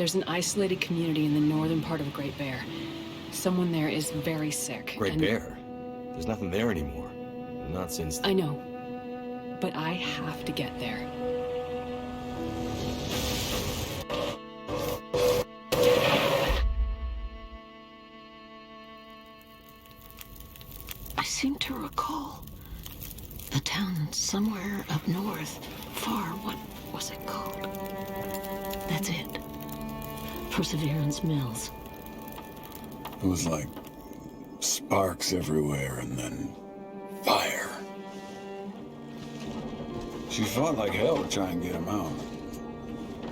There's an isolated community in the northern part of Great Bear. Someone there is very sick. Great Bear? There's nothing there anymore. Not since... I know. But I have to get there. I seem to recall the town somewhere up north, far. What was it called? That's it. Perseverance Mills. It was like sparks everywhere and then fire. She fought like hell to try and get him out.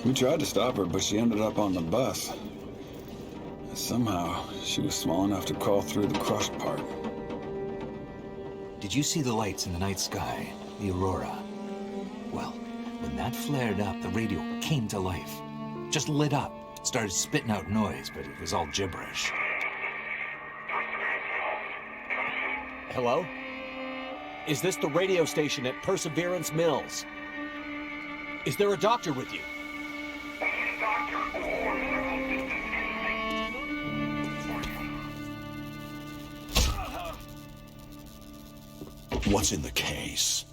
We tried to stop her, but she ended up on the bus. And somehow, she was small enough to crawl through the crushed part. Did you see the lights in the night sky? The aurora? Well, when that flared up, the radio came to life. Just lit up. Started spitting out noise, but it was all gibberish. Hello? Is this the radio station at Perseverance Mills? Is there a doctor with you? What's in the case?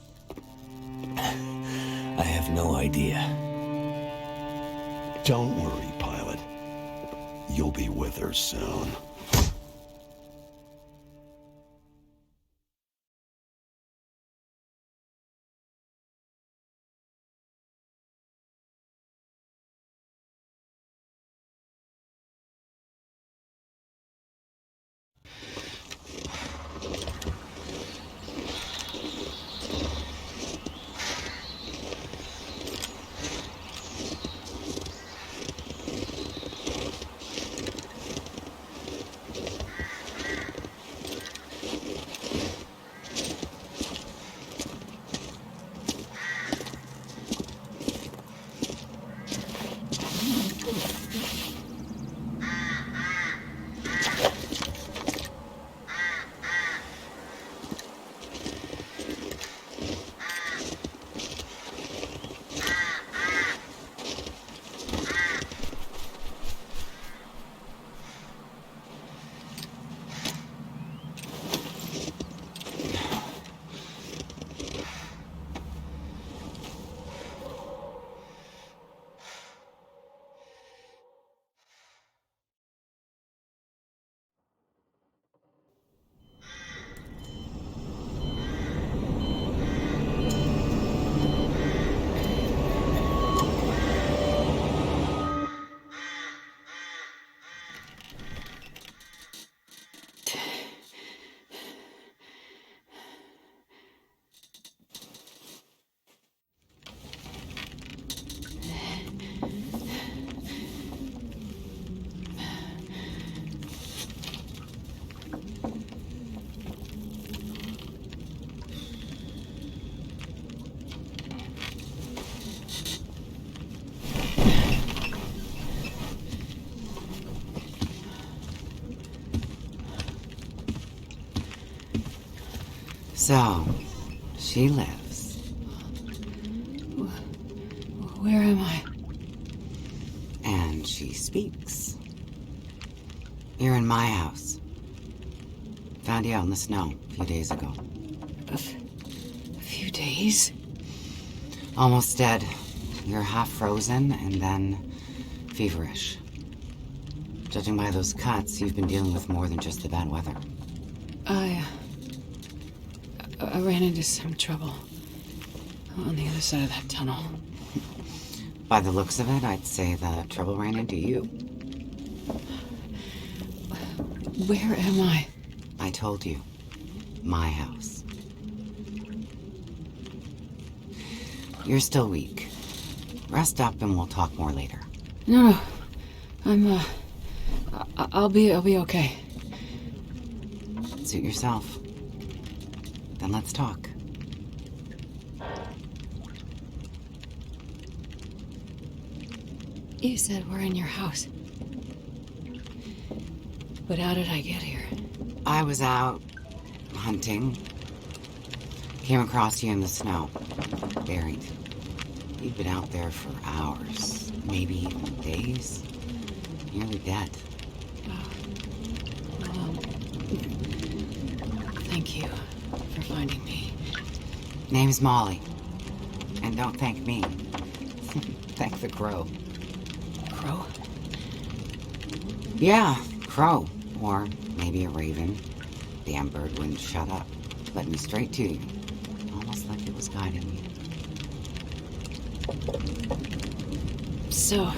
I have no idea. Don't worry, pilot. You'll be with her soon. So, she lives. Where am I? And she speaks. You're in my house. Found you out in the snow a few days ago. A few days? Almost dead. You're half frozen and then feverish. Judging by those cuts, you've been dealing with more than just the bad weather. I ran into some trouble on the other side of that tunnel. By the looks of it, I'd say the trouble ran into you. Where am I? I told you. My house. You're still weak. Rest up and we'll talk more later. No. I'll be okay. Suit yourself. Then let's talk. You said we're in your house. But how did I get here? I was out hunting. Came across you in the snow. Buried. You'd been out there for hours, maybe even days. nearly dead. Thank you for finding me. Name's Molly. And don't thank me. Thank the crow. Crow? Yeah, crow. Or maybe a raven. Damn bird wouldn't shut up. Led me straight to you. Almost like it was guiding me. So,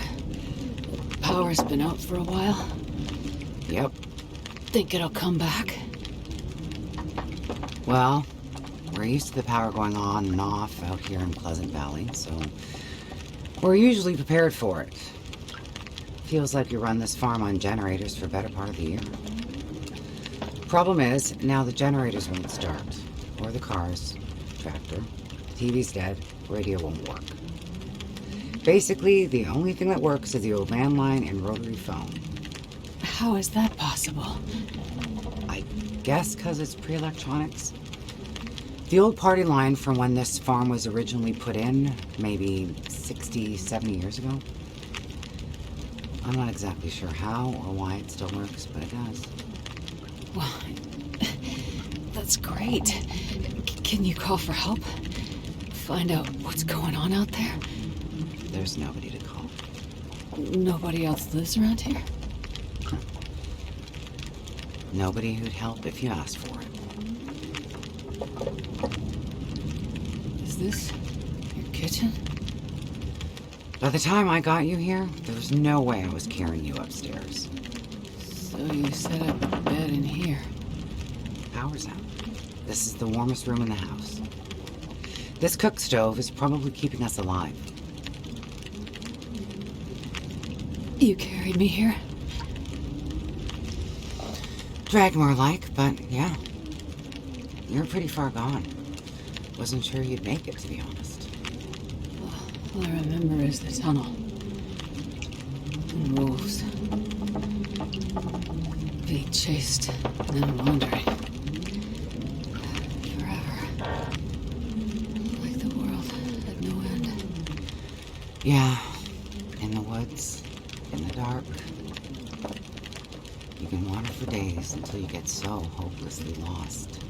power's been out for a while? Yep. Think it'll come back? Well, we're used to the power going on and off out here in Pleasant Valley, so we're usually prepared for it. Feels like you run this farm on generators for a better part of the year. Problem is, now the generators won't start. Or the cars, tractor, TV's dead, radio won't work. Basically, the only thing that works is the old landline and rotary phone. How is that possible? I guess because it's pre-electronics. The old party line from when this farm was originally put in, maybe 60, 70 years ago. I'm not exactly sure how or why it still works, but it does. Well, that's great. Can you call for help? Find out what's going on out there? There's nobody to call. Nobody else lives around here? Nobody who'd help if you asked for it. Is this your kitchen? By the time I got you here, there was no way I was carrying you upstairs. So you set up a bed in here. Power's out. This is the warmest room in the house. This cook stove is probably keeping us alive. You carried me here? Drag more like, but yeah. You're pretty far gone. Wasn't sure you'd make it, to be honest. All I remember is the tunnel. And wolves. Being chased, and then wandering. Forever. Like the world had no end. Yeah. In the woods. In the dark. You can wander for days until you get so hopelessly lost.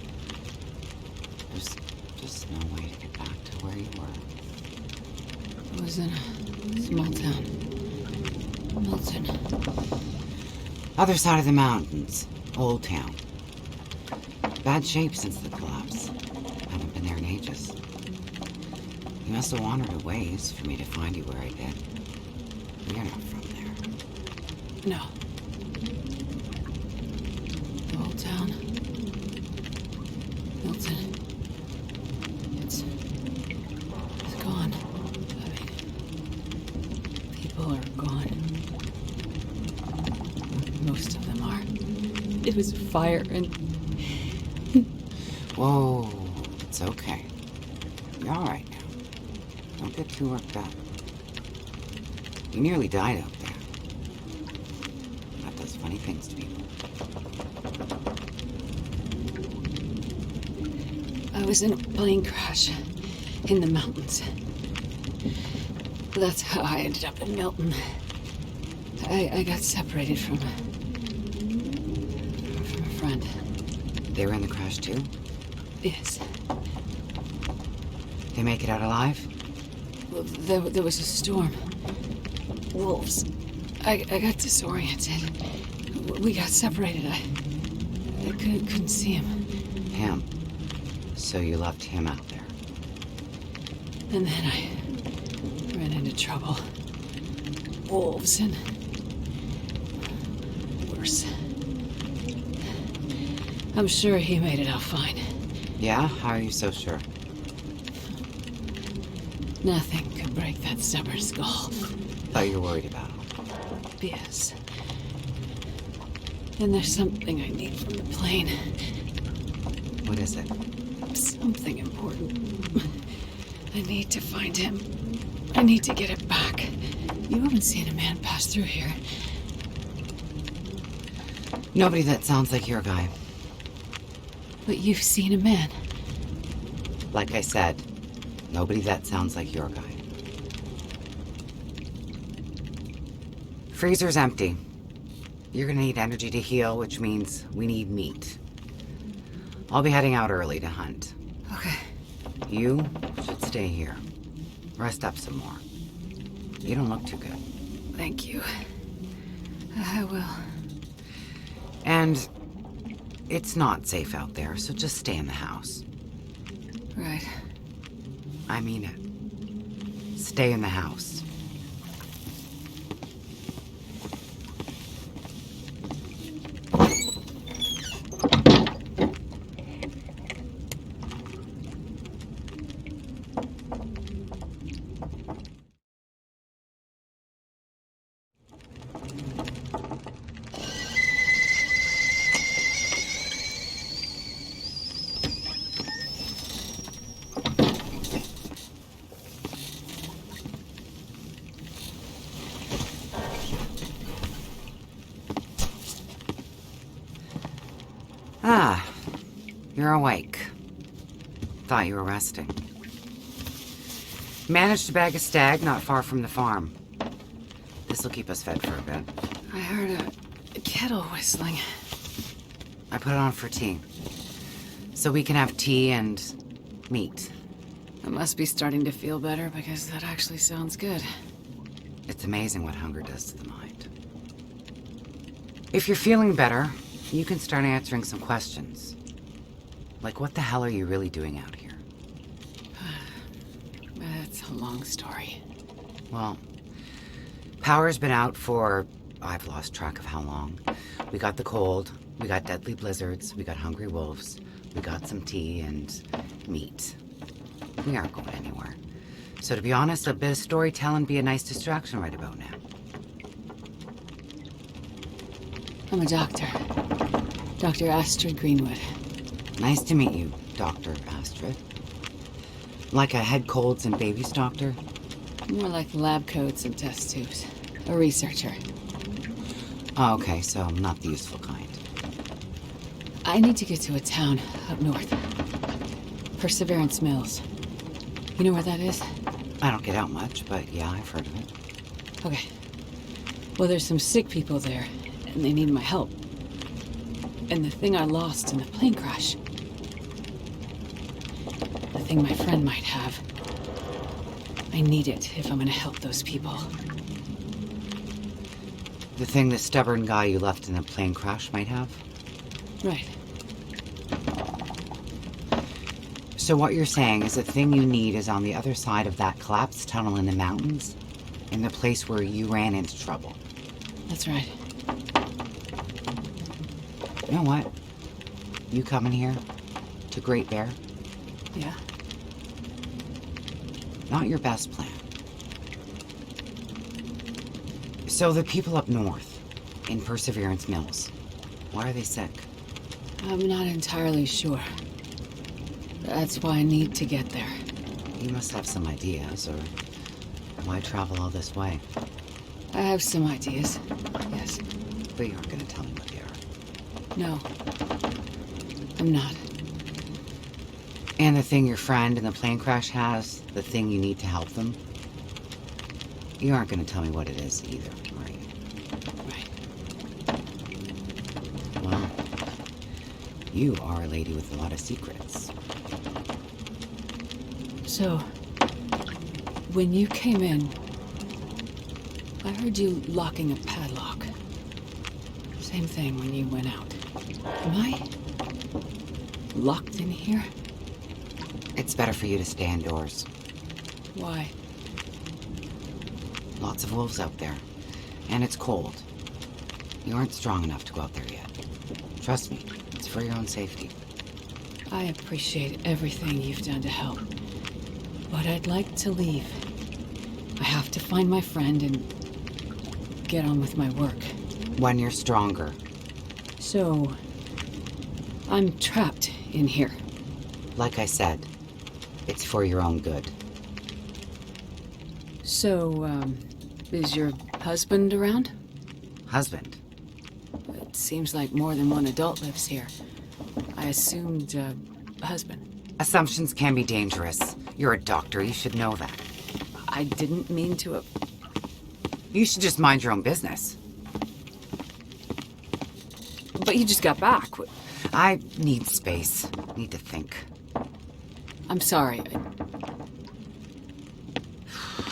There's just no way to get back to where you were. I was in a small town. Milton. Other side of the mountains. Old town. Bad shape since the collapse. Haven't been there in ages. You must have wandered a ways for me to find you where I did. You're not from there. No. The whole town. Milton. It's gone. I mean, people are gone. Most of them are. It was fire and... Whoa, it's okay. You're alright now. Don't get too worked up. You nearly died out there. That does funny things to people. I was in a plane crash in the mountains. That's how I ended up in Milton. I got separated from a friend. They were in the crash too? Yes. They make it out alive? Well, there was a storm. Wolves. I got disoriented. We got separated. I couldn't see him. Him. So you left him out there. And then I ran into trouble. Wolves and... worse. I'm sure he made it out fine. Yeah? How are you so sure? Nothing could break that stubborn skull. Thought you were worried about him. Yes. And there's something I need from the plane. What is it? Something important. I need to find him. I need to get it back. You haven't seen a man pass through here. Nobody that sounds like your guy. But you've seen a man. Like I said, nobody that sounds like your guy. Freezer's empty. You're gonna need energy to heal, which means we need meat. I'll be heading out early to hunt. Okay. You should stay here. Rest up some more. You don't look too good. Thank you. I will. And it's not safe out there, so just stay in the house. Right. I mean it. Stay in the house. Ah, you're awake. Thought you were resting. Managed to bag a stag not far from the farm. This'll keep us fed for a bit. I heard a kettle whistling. I put it on for tea. So we can have tea and meat. I must be starting to feel better because that actually sounds good. It's amazing what hunger does to the mind. If you're feeling better, you can start answering some questions. Like, what the hell are you really doing out here? It's a long story. Well, power's been out for, I've lost track of how long. We got the cold, we got deadly blizzards, we got hungry wolves, we got some tea and meat. We aren't going anywhere. So to be honest, a bit of storytelling be a nice distraction right about now. I'm a doctor. Dr. Astrid Greenwood. Nice to meet you, Dr. Astrid. Like a head colds and babies doctor? More like lab coats and test tubes. A researcher. Oh, okay, so not the useful kind. I need to get to a town up north. Perseverance Mills. You know where that is? I don't get out much, but yeah, I've heard of it. Okay. Well, there's some sick people there, and they need my help. And the thing I lost in the plane crash. The thing my friend might have. I need it if I'm gonna help those people. The thing the stubborn guy you left in the plane crash might have? Right. So what you're saying is the thing you need is on the other side of that collapsed tunnel in the mountains, in the place where you ran into trouble. That's right. You know what? You coming here to Great Bear? Yeah. Not your best plan. So the people up north, in Perseverance Mills, why are they sick? I'm not entirely sure. That's why I need to get there. You must have some ideas, or why travel all this way? I have some ideas, yes. But you aren't gonna tell me what they are. No. I'm not. And the thing your friend in the plane crash has, the thing you need to help them, you aren't gonna tell me what it is either, are you? Right. Well, you are a lady with a lot of secrets. So, when you came in, I heard you locking a padlock. Same thing when you went out. Am I locked in here? It's better for you to stay indoors. Why? Lots of wolves out there, and it's cold. You aren't strong enough to go out there yet. Trust me, it's for your own safety. I appreciate everything you've done to help. But I'd like to leave. I have to find my friend and get on with my work. When you're stronger. So, I'm trapped in here. Like I said, it's for your own good. So, is your husband around? Husband? It seems like more than one adult lives here. I assumed, husband. Assumptions can be dangerous. You're a doctor, you should know that. I didn't mean to... You should just mind your own business. But you just got back. I need space. Need to think. I'm sorry.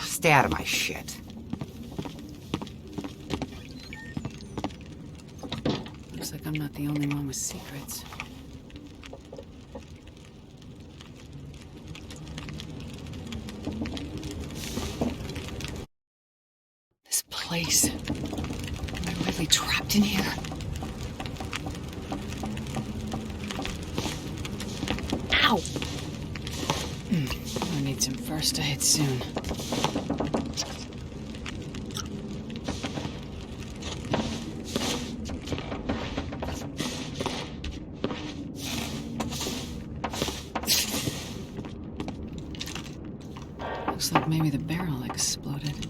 Stay out of my shit. Looks like I'm not the only one with secrets. This place. Am I really trapped in here? Ow! I need some first aid soon. Looks like maybe the barrel exploded.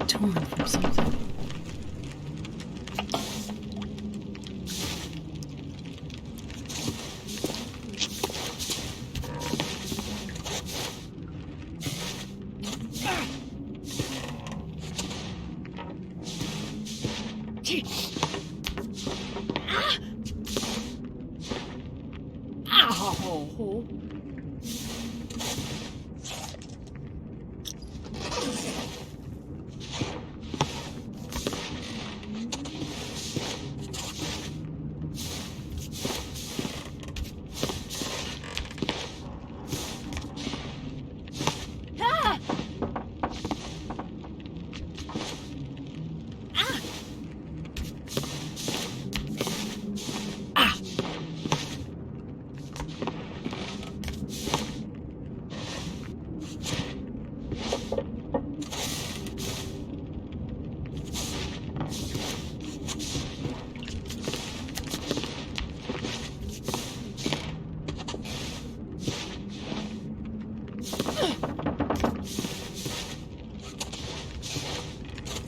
Torn from something.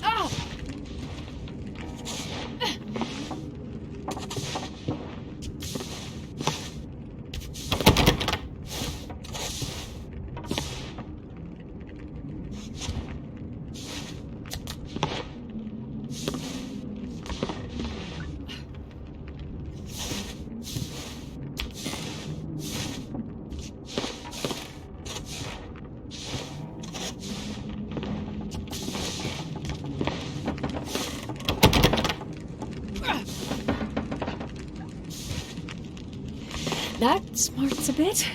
Ow! That smarts a bit.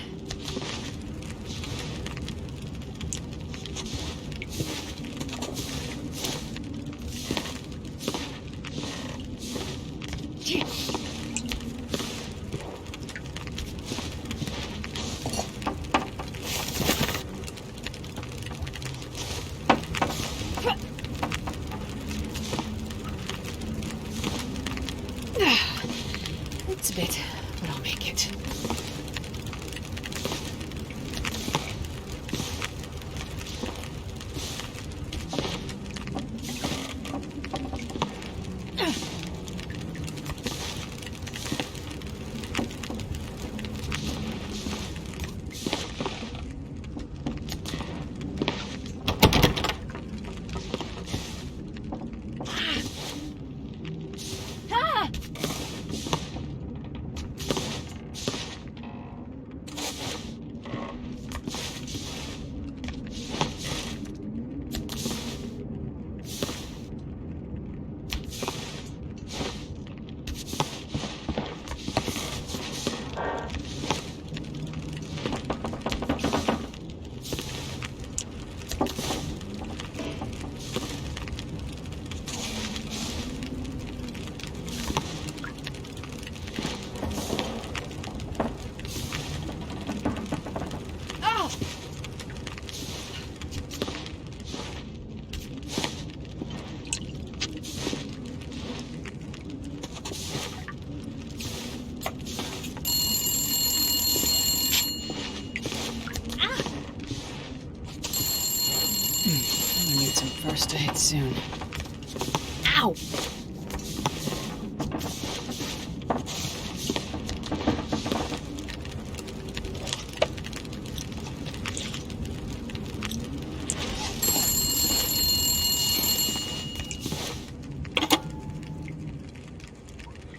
It's a bit, but I'll make it. supposed to hit soon. Ow!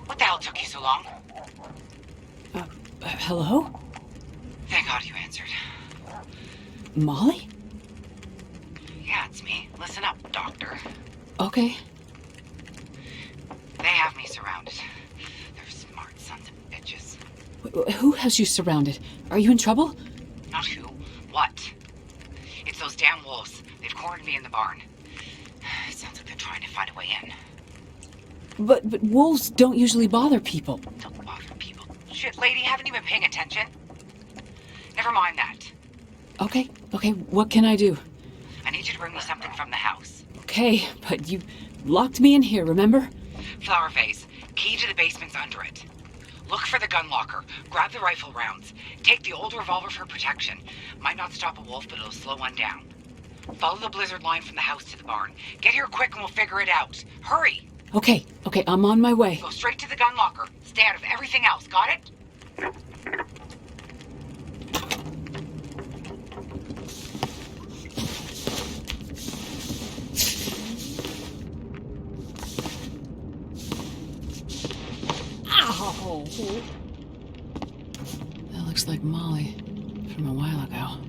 What the hell took you so long? Hello? Thank God you answered. Molly? Yeah, it's me. Listen up, Doctor. Okay. They have me surrounded. They're smart sons of bitches. Who has you surrounded? Are you in trouble? Not who. What? It's those damn wolves. They've cornered me in the barn. Sounds like they're trying to find a way in. But wolves don't usually bother people. Don't bother people. Shit, lady, haven't you been paying attention? Never mind that. Okay, what can I do? I need you to bring me something from the house. Okay, but you locked me in here, remember? Flower vase. Key to the basement's under it. Look for the gun locker. Grab the rifle rounds. Take the old revolver for protection. Might not stop a wolf, but it'll slow one down. Follow the blizzard line from the house to the barn. Get here quick and we'll figure it out. Hurry! Okay, I'm on my way. Go straight to the gun locker. Stay out of everything else, got it? Ow! That looks like Molly from a while ago.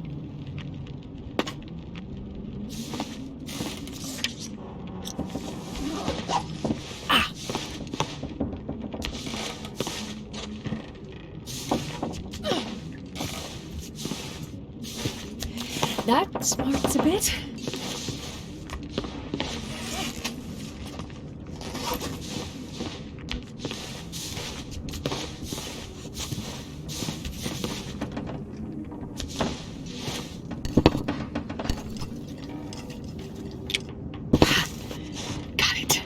That smarts a bit. Got it.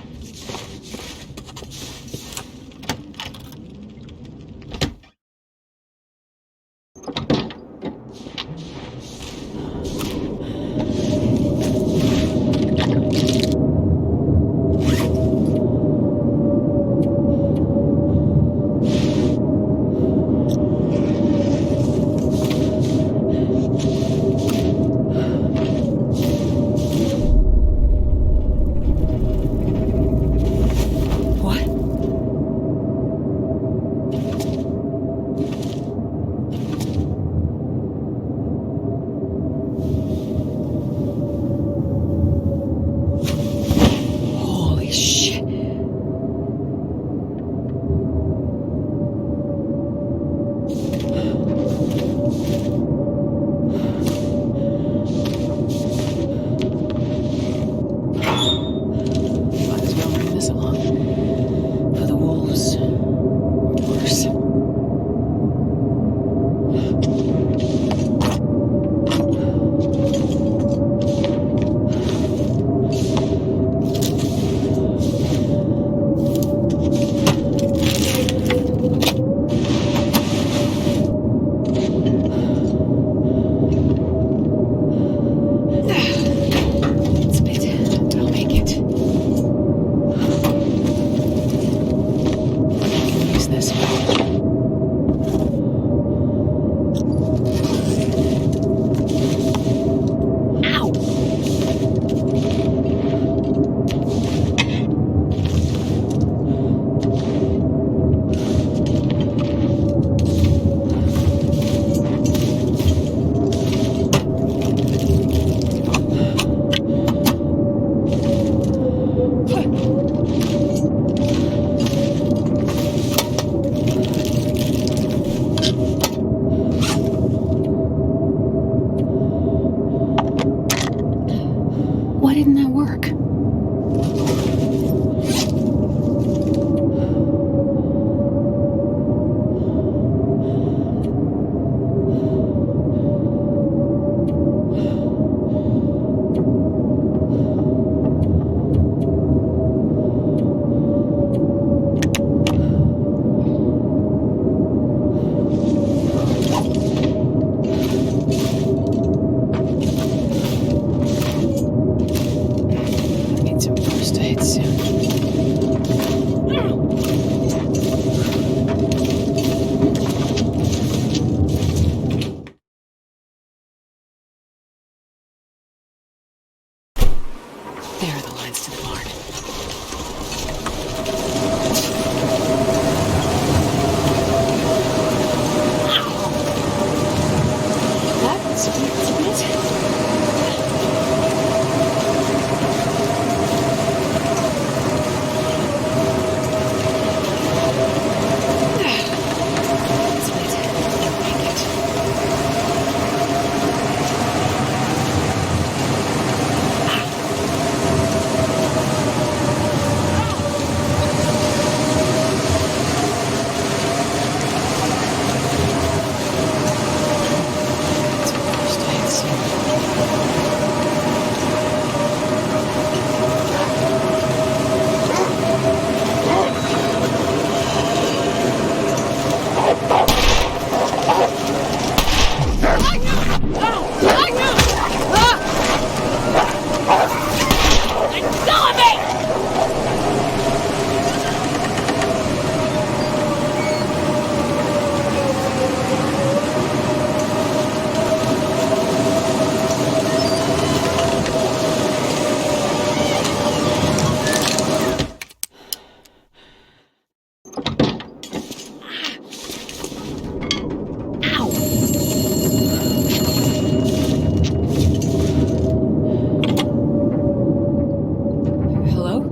Hello?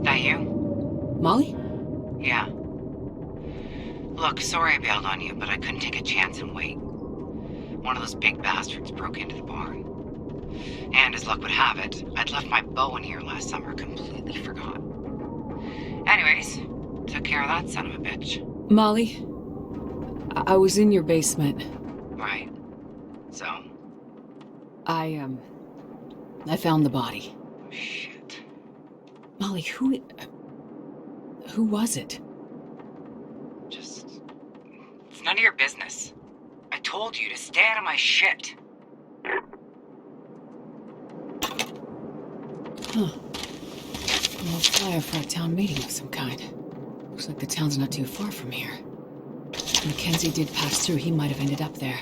That you? Molly? Yeah. Look, sorry I bailed on you, but I couldn't take a chance and wait. One of those big bastards broke into the barn. And as luck would have it, I'd left my bow in here last summer, completely forgot. Anyways, took care of that son of a bitch. Molly, I was in your basement. Right. So? I found the body. Shit. Molly, who was it? Just... It's none of your business. I told you to stay out of my shit. Huh. Well, a flyer for a town meeting of some kind. Looks like the town's not too far from here. If Mackenzie did pass through, he might have ended up there.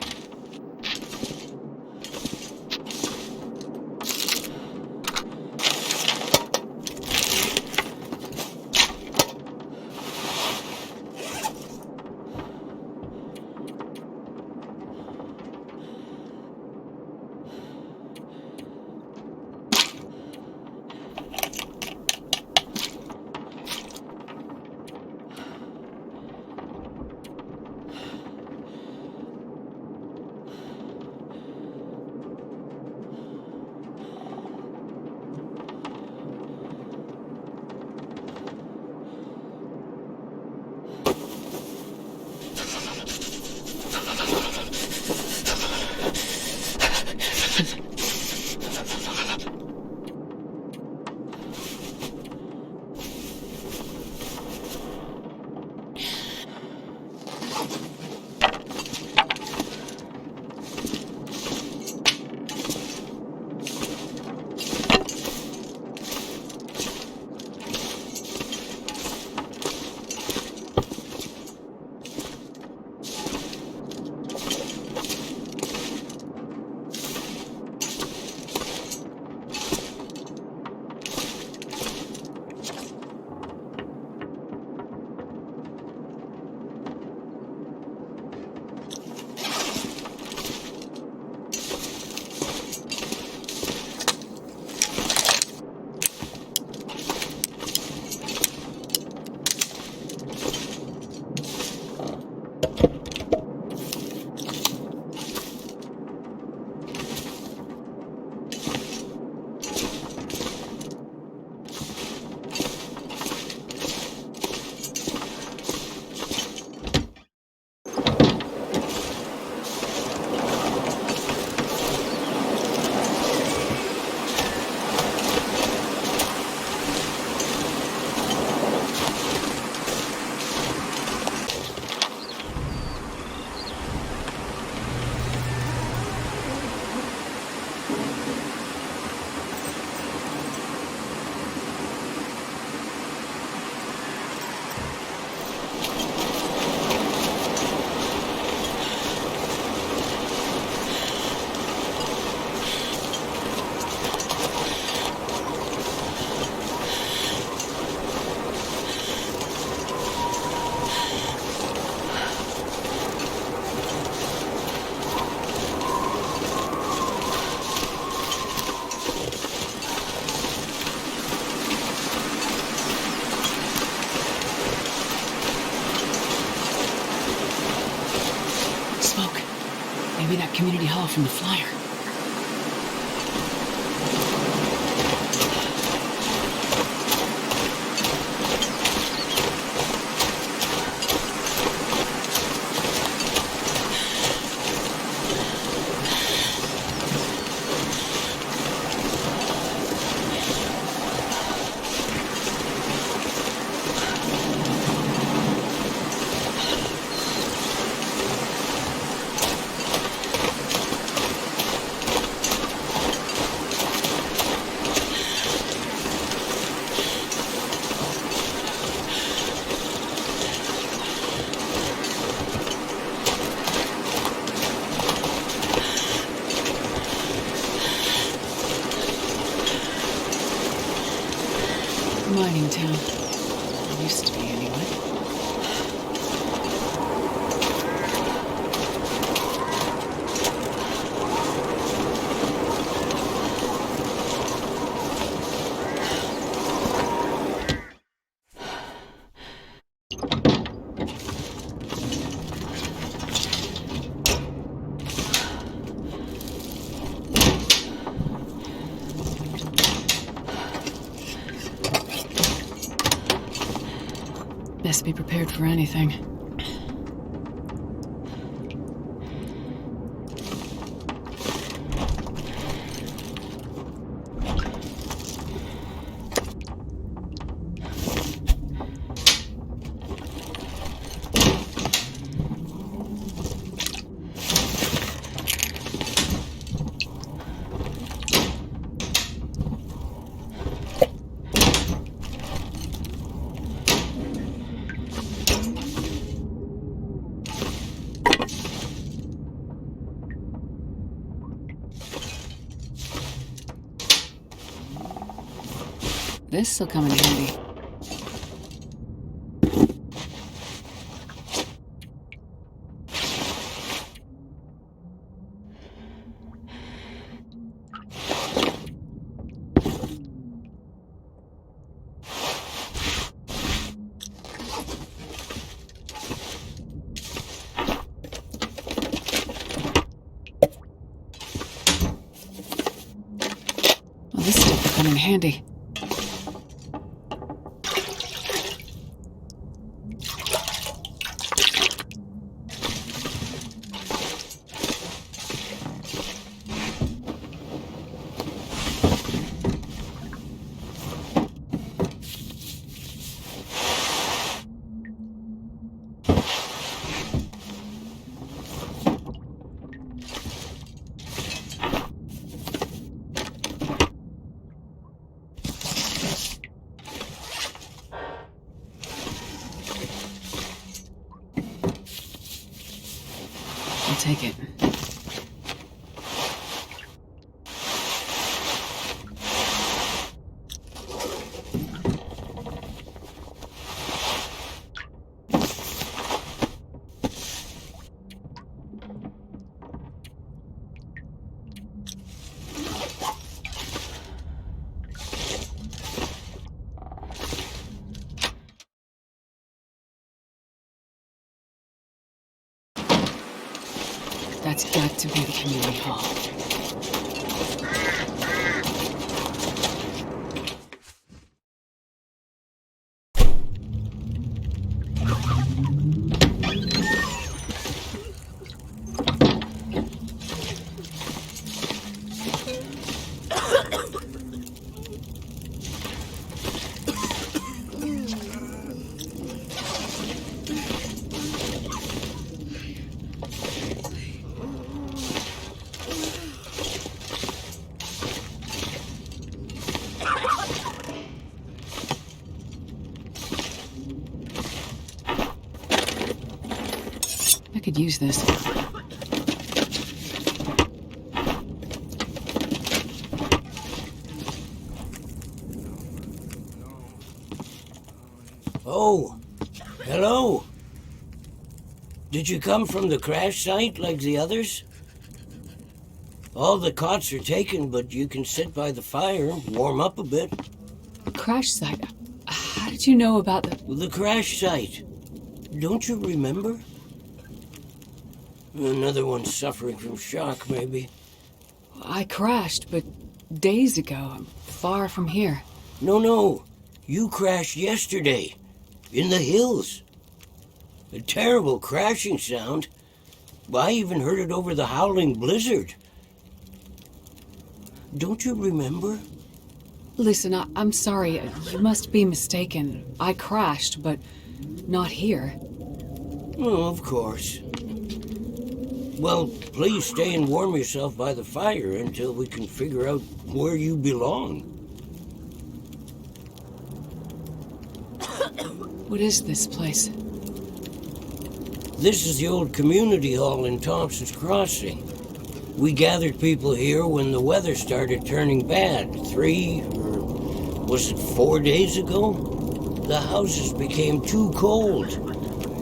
Maybe that community hall from the flyer. Mining town. There Used to be, anyway. Best be prepared for anything. This'll come in handy. Well, this stuff will come in handy. I'll take it. That's got to be the community hall. I could use this. Oh, hello. Did you come from the crash site like the others? All the cots are taken, but you can sit by the fire and warm up a bit. Crash site? How did you know about The crash site. Don't you remember? Another one suffering from shock, maybe. I crashed, but days ago, far from here. No. You crashed yesterday. In the hills. A terrible crashing sound. I even heard it over the howling blizzard. Don't you remember? Listen, I'm sorry. You must be mistaken. I crashed, but not here. Oh, of course. Well, please stay and warm yourself by the fire until we can figure out where you belong. What is this place? This is the old community hall in Thompson's Crossing. We gathered people here when the weather started turning bad. 3 or was it 4 days ago? the houses became too cold,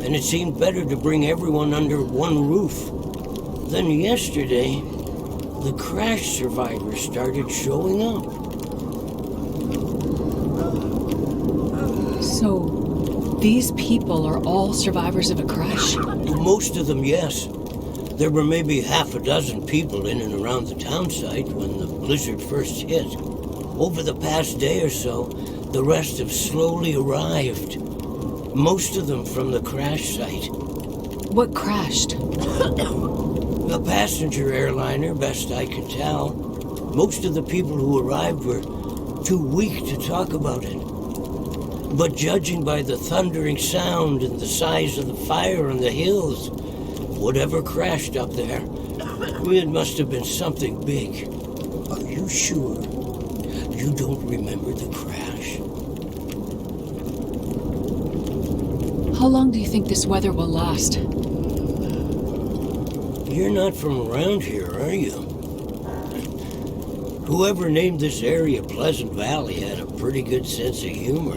and it seemed better to bring everyone under one roof. Then yesterday, the crash survivors started showing up. So, these people are all survivors of a crash? Most of them, yes. There were maybe half a dozen people in and around the town site when the blizzard first hit. Over the past day or so, the rest have slowly arrived. Most of them from the crash site. What crashed? A passenger airliner, best I can tell. Most of the people who arrived were too weak to talk about it. But judging by the thundering sound and the size of the fire on the hills, whatever crashed up there, it must have been something big. Are you sure you don't remember the crash? How long do you think this weather will last? You're not from around here, are you? Whoever named this area Pleasant Valley had a pretty good sense of humor.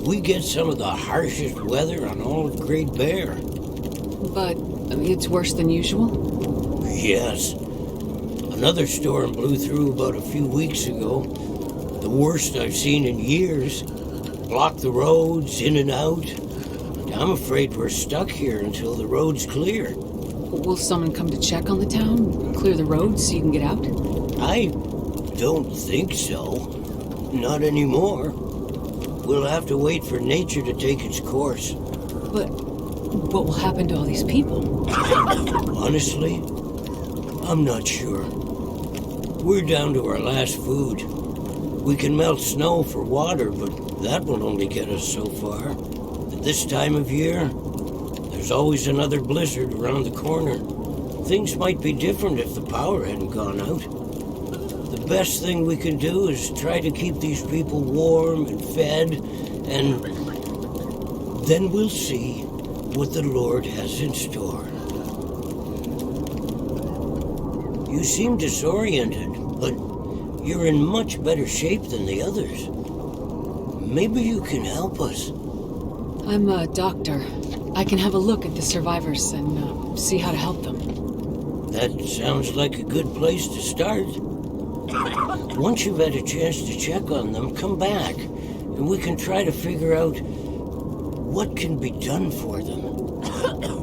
We get some of the harshest weather on all of Great Bear. But it's worse than usual? Yes. Another storm blew through about a few weeks ago. The worst I've seen in years. Blocked the roads, in and out. I'm afraid we're stuck here until the road's clear. Will someone come to check on the town? Clear the roads so you can get out? I don't think so. Not anymore. We'll have to wait for nature to take its course. But what will happen to all these people? Honestly, I'm not sure. We're down to our last food. We can melt snow for water, but that will only get us so far. At this time of year, there's always another blizzard around the corner. Things might be different if the power hadn't gone out. The best thing we can do is try to keep these people warm and fed, and then we'll see what the Lord has in store. You seem disoriented, but you're in much better shape than the others. Maybe you can help us. I'm a doctor. I can have a look at the survivors and see how to help them. That sounds like a good place to start. Once you've had a chance to check on them, come back, and we can try to figure out what can be done for them.